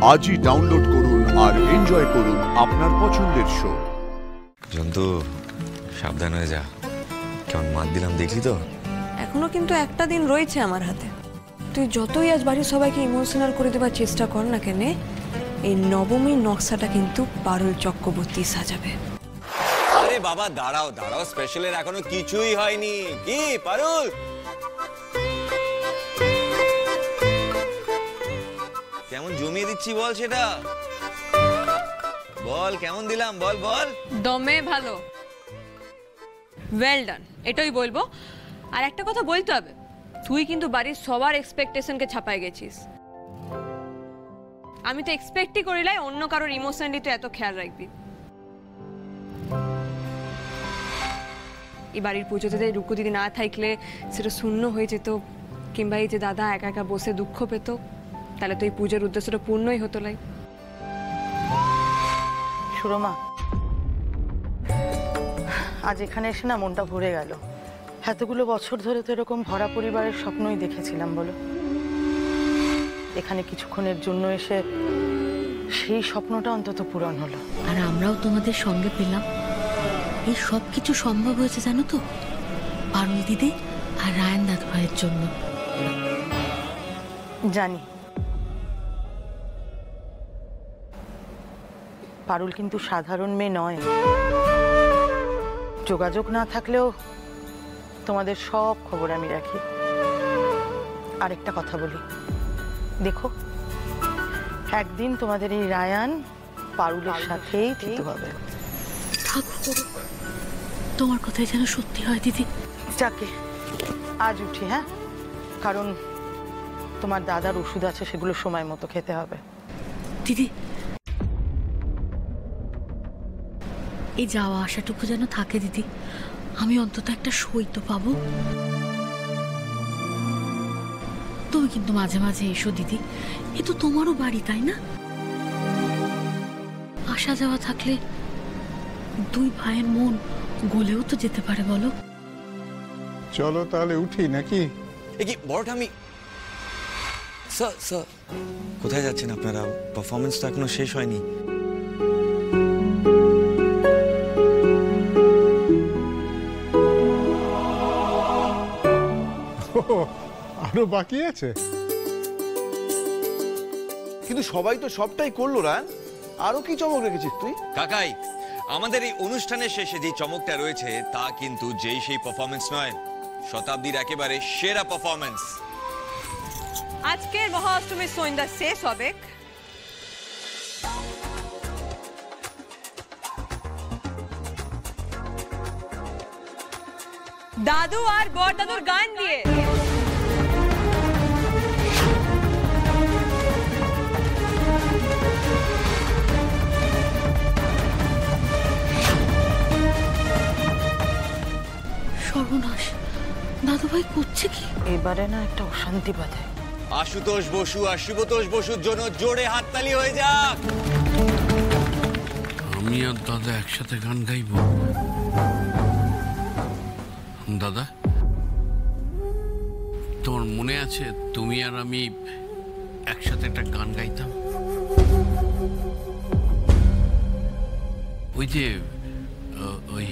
আজই ডাউনলোড করুন আর এনজয় করুন আপনার পছন্দের শো। জন্তু সাবধান হয়ে যা, কেমন মার দিলাম দেখলি তো? এখনো কিন্তু একটা দিন রয়েছে আমার হাতে। তুই যতই আজ বাড়ির সবাইকে ইমোশনাল করে দেবার চেষ্টা কর না কেন, এই নবমীর নকশাটা কিন্তু পারুল চক্রবর্তী সাজাবে। আরে বাবা দাঁড়াও দাঁড়াও, স্পেশালের এখনো কিছুই হয়নি। কি পারুল, কেমন জমিয়ে দিচ্ছি বল, সেটা বল, কেমন দিলাম বল বল। দমে ভালো, ওয়েল ডান, এটাই বলবো। আর একটা কথা বলতে হবে, তুই কিন্তু বাড়ির সবার এক্সপেকটেশনকে ছাপায় গেছিস। আমি তো এক্সপেক্টই করিলাই অন্য কারোর ইমোশনালি তুই এত খেয়াল রাখবি। এই বাড়ির পুজোতে রুকু দিদি না থাকলে সেটা শূন্য হয়ে যেত, কিংবা এই যে দাদা একা একা বসে দুঃখ পেত, তাহলে তো এই পুজোর উদ্দেশ্যটা পূর্ণই হতো লাই। সুরমা, আজ এখানে এসে না মনটা ভরে গেল। এতগুলো বছর ধরে তো এরকম ভরা পরিবারের স্বপ্নই দেখেছিলাম বলো। এখানে কিছুক্ষণের জন্য এসে সেই স্বপ্নটা অন্তত পূরণ হলো। আর আমরাও তোমাদের সঙ্গে পেলাম। এই সব কিছু সম্ভব হয়েছে জানো তো পারুল দিদি আর রায়ান দাদু ভাইয়ের জন্য। জানি পারুল কিন্তু সাধারণ মেয়ে নয়। যোগাযোগ না থাকলেও তোমাদের সব খবর আমি রাখি। আরেকটা কথা বলি, দেখো একদিন তোমাদের এই রায়ান পারুলের সাথেই ঠিক হবে। তোমার কথাই যেন সত্যি হয় দিদি। যাকে আজ উঠি, হ্যাঁ, কারণ তোমার দাদার ওষুধ আছে, সেগুলো সময় মতো খেতে হবে। দিদি এই যাওয়া আসাটুকু যেন থাকে দিদি, আমি অন্তত একটা সই তো পাবো। তুমি কিন্তু মাঝে মাঝে এসো দিদি, এ তো তোমারও বাড়ি তাই না? আসা যাওয়া থাকলে দুই ভাইয়ের মন গলেও তো যেতে পারে বলো। চলো তাহলে উঠি নাকি? এ কি বড়টা আমি স্যার স্যার কোথায় যাচ্ছেন আপনারা? পারফরমেন্স তো এখনো শেষ হয়নি। আরো বাকি আছে? কিন্তু সবাই তো সবটাই করলো। রান, আরো কি চমক রেখেছিস তুই? কাকাই, আমাদের এই অনুষ্ঠানের শেষে যে চমকটা রয়েছে তা কিন্তু যেই সেই পারফরমেন্স নয়, শতাব্দীর একেবারে সেরা পারফরমেন্স। আজকের মহাষ্টমীর সন্ধ্যা শেষ হবে দাদু আর বড় দাদুর গান দিয়ে। সর্বনাশ, দাদু ভাই করছে কি? এবারে না একটা অশান্তি বাঁধে। আশুতোষ বসু আর শুভতোষ বসুর জন্য জোরে হাততালি হয়ে যাক। আমি আর দাদা একসাথে গান গাইব। দাদা, তোমার মনে আছে তুমি আর আমি একসাথে একটা গান গাইতাম? ওই যে ওই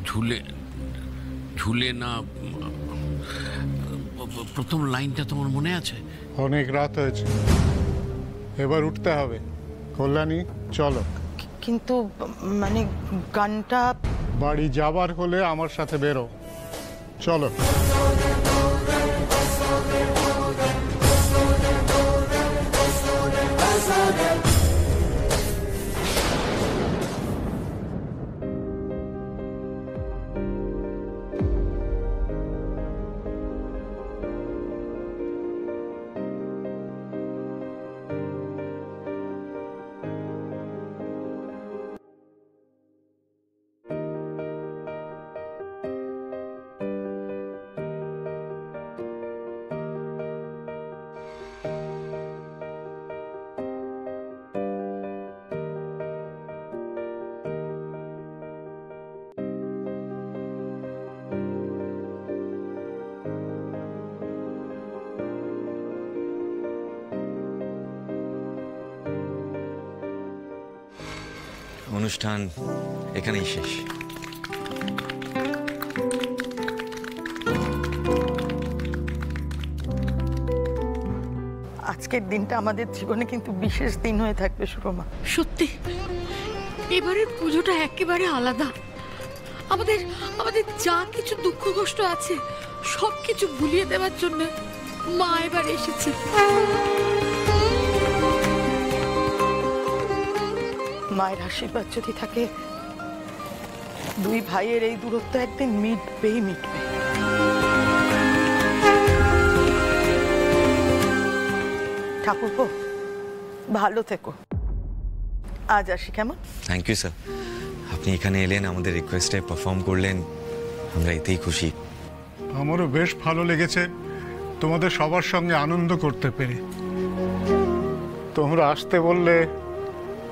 ঝুলে ঝুলে না, প্রথম লাইনটা তোমার মনে আছে? অনেক রাত হয়েছে, এবার উঠতে হবে। কল্যাণী চলো। কিন্তু মানে গানটা বাড়ি যাবার হলে আমার সাথে বেরো, চলো। অনুষ্ঠান এখানেই শেষ। আজকের দিনটা আমাদের জীবনে কিন্তু বিশেষ দিন হয়ে থাকবে সুরমা। সত্যি এবারের পুজোটা একেবারে আলাদা। আমাদের আমাদের যা কিছু দুঃখ কষ্ট আছে সব কিছু ভুলিয়ে দেওয়ার জন্য মা এবার এসেছে। মায়ের আশীর্বাদ যদি থাকে, দুই ভাইয়ের এই দূরত্ব একদিন মিটবেই মিটবে। ঠাকুরপো, ভালো থেকো। আজ আসি, কেমন? থ্যাংক ইউ স্যার, আপনি এখানে এলেন, আমাদের রিকোয়েস্টে পারফর্ম করলেন, আমরা এতেই খুশি। আমারও বেশ ভালো লেগেছে তোমাদের সবার সঙ্গে আনন্দ করতে পেরে। তোমরা আসতে বললে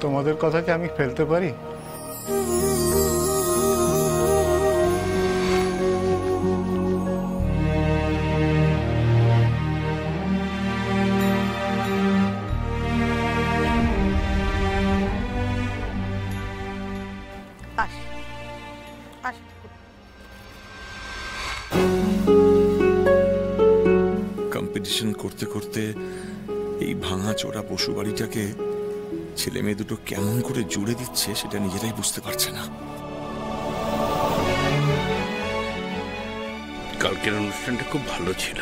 তোমাদের কথা কি আমি ফেলতে পারি? আসি আসি। কম্পিটিশন করতে করতে এই ভাঙা চোরা পশু বাড়িটাকে ছেলে মেয়ে দুটো কেমন করে জুড়ে দিচ্ছে সেটা নিজেরাই বুঝতে পারছে না। কালকের অনুষ্ঠানটা খুব ভালো ছিল,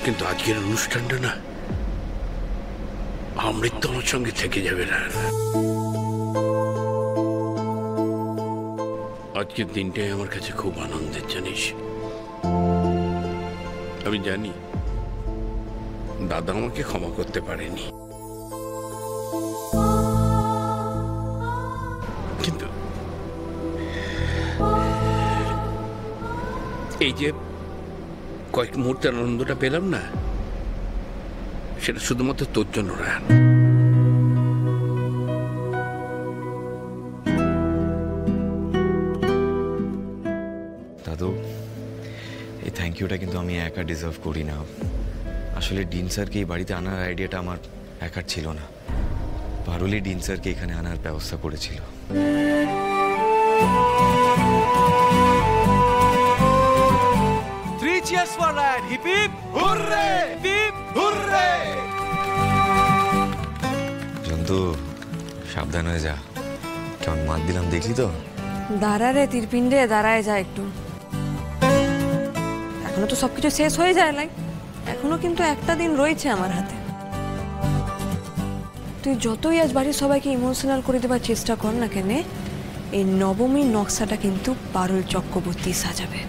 কিন্তু আজকের অনুষ্ঠানটা না আমৃত্যু আমার সঙ্গে থেকে যাবে না। আজকের দিনটাই আমার কাছে খুব আনন্দের, জানিস। আমি জানি দাদা আমাকে ক্ষমা করতে পারেনি, কিন্তু এই যে কয়েক মুহূর্তের আনন্দটা পেলাম না, সেটা শুধুমাত্র তোর জন্য রায়ান। দাদু, এই থ্যাংক ইউটা কিন্তু আমি একা ডিজার্ভ করি না। আসলে ডিন স্যারকে এই বাড়িতে আনার আইডিয়াটা আমার একার ছিল না, পারুলি ডিন স্যারকে এখানে আনার ব্যবস্থা করেছিল। জন্তু, সাবধান হয়ে যা। কেমন মাত দিলাম দেখলি তো? দাঁড়া রে তীরপিণ্ডে, দাঁড়ায় যা একটু। এখনো তো সবকিছু শেষ হয়ে যায় নাই, এখনো কিন্তু একটা দিন রয়েছে আমার হাতে। তুই যতই আজ বাড়ির সবাইকে ইমোশনাল করে দেওয়ার চেষ্টা কর না কেন, এই নবমীর নকশাটা কিন্তু পারুল চক্রবর্তী সাজাবে।